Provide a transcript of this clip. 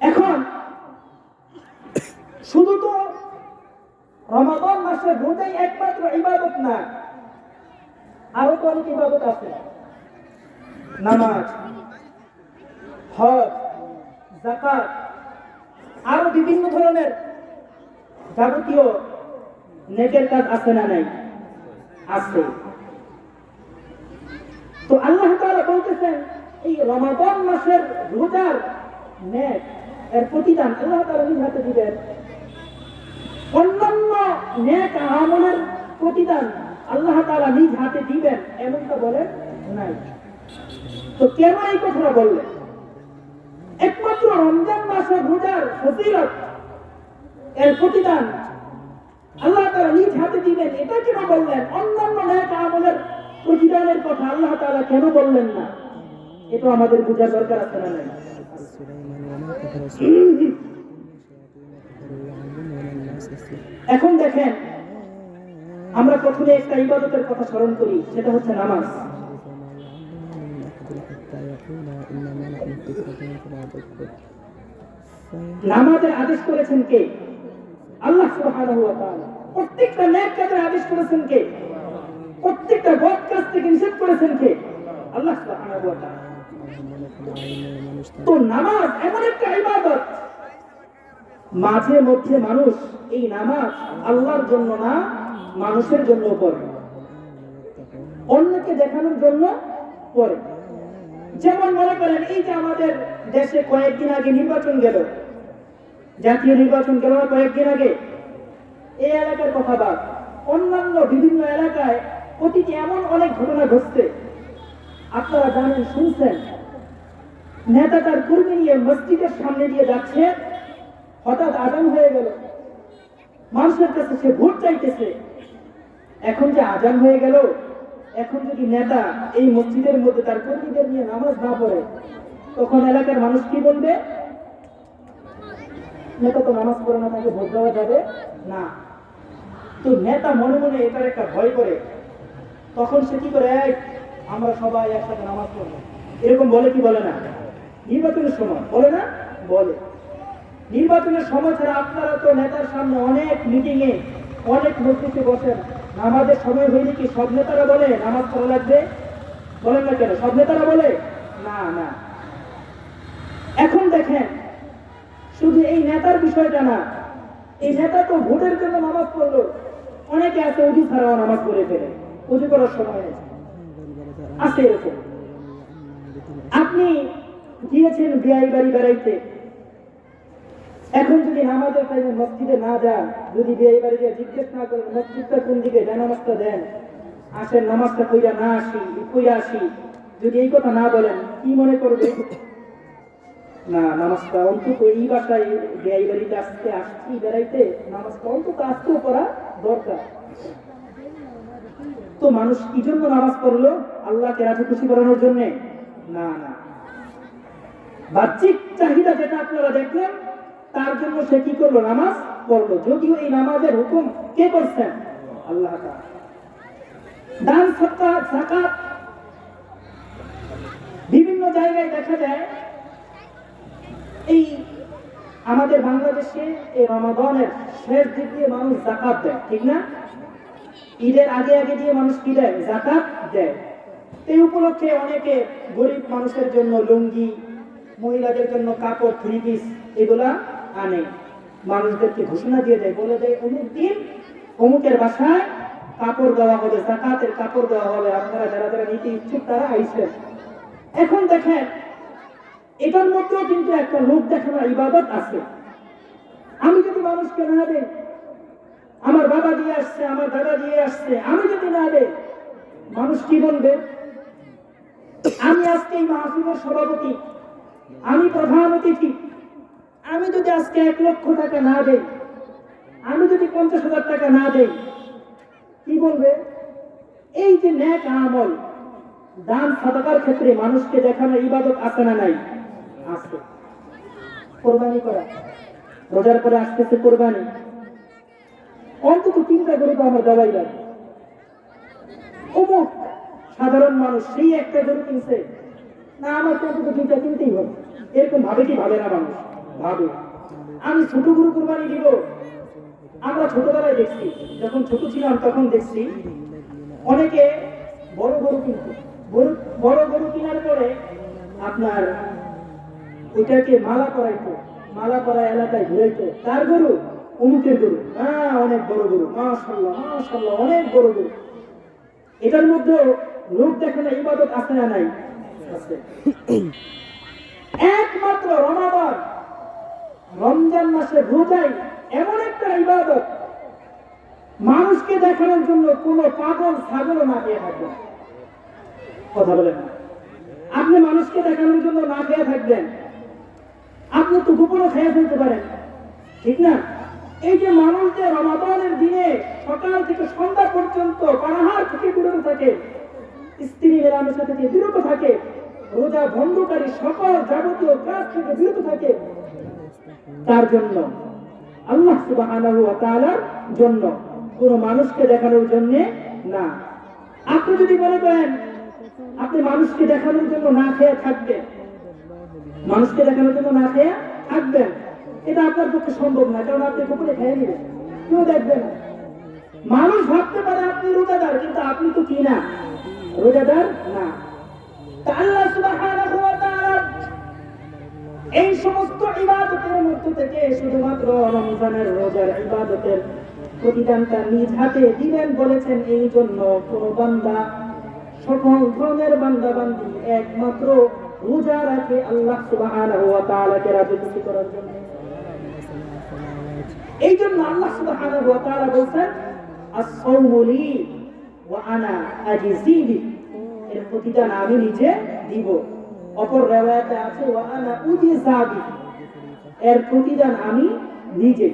এখন শুধু তো রমাদান মাসে রোজাই একমাত্র ইবাদত না, আরো তো অনেক ইবাদত আছে। নামাজ, হজ, যাকাত, আরো বিভিন্ন ধরনের যাবতীয় নেকের কাজ আছে না নাই? আছে। তো আল্লাহ তাআলা বলতেছেন এই রমাদান মাসের রোজার নেক এর প্রতিদান আল্লাহ তাআলা নিজ হাতে দিবেন। অন্যান্য নেক আমলের প্রতিদান আল্লাহ তাআলা নিজ হাতে দিবেন এমনটা বলেন নাই। তো কেন এই কথাটা বললেন? একমাত্র রমজান মাসের রোজার ফজিলত এর প্রতিদান আল্লাহ তাআলা নিজ হাতে দিবেন এটা কেন বললেন? অন্যান্য নেক আমলের প্রতিদানের কথা আল্লাহ তাআলা কেন বললেন না? এটা আমাদের বোঝার দরকার আছে না নাই? এখন দেখেন, আমরা প্রথমে একটা ইবাদতের কথা স্মরণ করি, সেটা হচ্ছে নামাজ। নামাজের আদেশ করেছেন কে? আল্লাহ সুবহানাহু ওয়া তাআলা। প্রত্যেকটা নেক কাজের আদেশ করেছেন কে? প্রত্যেকটা বদ কাজ থেকে নিষেধ করেছেন কে? আল্লাহ সুবহানাহু ওয়া তাআলা। তো নামাজ এমন একটা ইবাদত, মাঝে মধ্যে মানুষ এই নামাজ আল্লাহর জন্য না মানুষের জন্য পড়ে, অন্যকে দেখানোর জন্য পড়ে। যেমন মনে করেন এই যে আমাদের দেশে কয়েকদিন আগে নির্বাচন গেল, জাতীয় নির্বাচন গেল না কয়েকদিন আগে, এই এলাকার কথা বাদ, অন্যান্য বিভিন্ন এলাকায় অতীতে এমন অনেক ঘটনা ঘটছে, আপনারা জানেন, শুনছেন। নেতা তার কর্মী নিয়ে মসজিদের সামনে দিয়ে যাচ্ছে, হঠাৎ আজান হয়ে গেল, মানুষের কাছে সে ভোট চাইতেছে। এখন যে আজান হয়ে গেল, এখন যদি নেতা এই মসজিদের মধ্যে তার কর্মীদের নিয়ে নামাজ না পড়ে, তখন এলাকার মানুষ কি বলবে? নেতা তো নামাজ পড়ে না, তাকে ভোট দেওয়া যাবে না। তো নেতা মনে মনে এটার একটা ভয় করে, তখন সে কি করে? আমরা সবাই একসাথে নামাজ পড়বো, এরকম বলে কি বলে না? নির্বাচনের সময় বলে না? বলে। নির্বাচনের সময় ছাড়া আপনারা তো নেতার সামনে অনেক মিটিং এ অনেক মসজিদে বসেন, নামাজের সময় হইলে কি সব নেতারা বলে নামাজ পড়া লাগবে? বলেন না কেন? সব নেতারা বলে না? না। এখন দেখেন, শুধু এই নেতার বিষয়টা না, এই নেতা তো ভোটের জন্য নামাজ পড়লো, অনেকে আছে উজু ছাড়াও নামাজ পড়ে ফেলে, উজু করার সময় আছে এরকম। আপনি গিয়েছেন বিয়ে বাড়ি বেড়াইতে, এখন যদি নামাজের টাইমে মসজিদে না যান, যদি বিয়ে বাড়িতে জিজ্ঞেস না করেন মসজিদটা কোন দিকে, নামাজটা দেন, আসেন নামাজটা কইরা না আসি, কইরা আসি, যদি এই কথা না বলেন, কি মনে করবে? না, নামাজটা অন্তত এই বাসায় বিয়ে বাড়িতে আসছি বেড়াইতে, নামাজটা অন্তত আজকেও পড়া দরকার। তো মানুষ কি জন্য নামাজ পড়লো? আল্লাহকে রাজি খুশি করানোর জন্য? না না, বাহ্যিক চাহিদা যেটা আপনারা দেখলেন, তার জন্য সে কি করলো? নামাজ পড়লো। যদিও এই নামাজের হুকুম কে করছেন? আল্লাহ তাআলা। দান, সদকা, যাকাত, বিভিন্ন জায়গায় দেখা যায় এই আমাদের বাংলাদেশে এই রমাদানের শেষ দিক দিয়ে মানুষ যাকাত দেয়, ঠিক না? ঈদের আগে আগে দিয়ে মানুষ কি দেয়? যাকাত দেয়। এই উপলক্ষে অনেকে গরিব মানুষের জন্য লুঙ্গি, মহিলাদের জন্য কাপড়, থ্রি পিস এগুলা আনে, মানুষদেরকে ঘোষণা দিয়ে দেয়, বলে দেয় অমুক দিন অমুকের বাসায় কাপড় দেওয়া হবে, যাকাতের কাপড় দেওয়া হবে, আপনারা যারা যারা নিতে ইচ্ছুক তারা আইসেন। এখন দেখেন, এটার মধ্যেও কিন্তু একটা লোক দেখানো ইবাদত আছে। আমি যদি মানুষকে না দেই, আমার বাবা দিয়ে আসছে, আমার দাদা দিয়ে আসছে, আমি যদি না দেই, মানুষ কি বলবে? আমি আজকে এই মাহফিলের সভাপতি, আমি প্রধান অতিথি, আমি যদি আজকে 1 লক্ষ টাকা না দেই, আমি যদি 50,000 টাকা না দেই, কি বলবে? এই যে নেক আমল, দান সাদাকার ক্ষেত্রে মানুষকে দেখানো ইবাদত আছে না নাই? আছে। কোরবানি করা, রোজার পরে আসতেছে কোরবানি, অন্তত 3টা গরু তো আমার দেওয়াই লাগবে। অমুক সাধারণ মানুষ সেই একটা গরু কিনছে, না আমার তো অন্তত 2টা কিনতেই হবে, এরকম ভাবে কি ভাবে না মানুষ? ভাবে। আমি ছোট গরু কুরবানি দিব, আমরা ছোটবেলায় দেখছি, যখন ছোট ছিলাম তখন দেখছি অনেকে বড় গরু কিনতো। বড় গরু কেনার পরে আপনার ওইটাকে মালা পরাইতো, মালা পরায় এলাকায় ঘুরাইতো। তার গরু অমুকের গরু, হ্যাঁ অনেক বড় গরু, মাশাআল্লাহ মাশাআল্লাহ অনেক বড় গরু। এটার মধ্যে লোক দেখানো ইবাদত আছে না নাই? আছে। একমাত্র রমজান মাসে রোজাই এমন একটা ইবাদত, মানুষকে দেখানোর জন্য কোন পাগল ছাগল না খেয়ে থাকবেন। কথা বলেন না, আপনি মানুষকে দেখানোর জন্য না খেয়ে থাকবেন, আপনি তো গোপনে খেয়ে ফেলতে পারেন, ঠিক না? এই যে মানুষ যে রমাদানের দিনে সকাল থেকে সন্ধ্যা পর্যন্ত পানাহার থেকে বিরত থাকে, স্ত্রী মেলামেশা থেকে বিরত থাকে, রোজা ভঙ্গকারী সকল যাবতীয় কাজ থেকে বিরত থাকে, তার জন্য আল্লাহ সুবহানাহু ওয়া তাআলার জন্য, কোন মানুষকে দেখানোর জন্য না। আপনি যদি মনে করেন আপনি মানুষকে দেখানোর জন্য না খেয়ে থাকবেন, মানুষকে দেখানোর জন্য না খেয়ে থাকবেন, এটা আপনার পক্ষে সম্ভব না, কারণ আপনি গোপনে খেয়ে নেবেন, কেউ দেখবেন না। মানুষ ভাবতে পারে আপনি রোজাদার, কিন্তু আপনি তো কি না? রোজাদার না। তা আল্লাহ সুবহানাহু ওয়া তাআলা এই সমস্ত ইবাদতের মধ্য থেকে শুধুমাত্র রমজানের রোজার ইবাদতের প্রতিদানটা নিজ হাতে দিবেন বলেছেন। এই জন্য কোন বান্দা, সকল ধরনের বান্দা বান্দি একমাত্র রোজা রাখে আল্লাহ সুবহানাহু ওয়া তাআলাকে রাজি খুশি করার জন্য। এই জন্য আল্লাহ সুবহানাহু ওয়া তাআলা বলেন আস-সাওমু লি ওয়া আনা আজজি বি, এর প্রতিদান আমি নিজে দিব। অপর রিওয়ায়াতে আছে ওয়া আনা উজিজা বি, এর প্রতিদান আমি নিজে।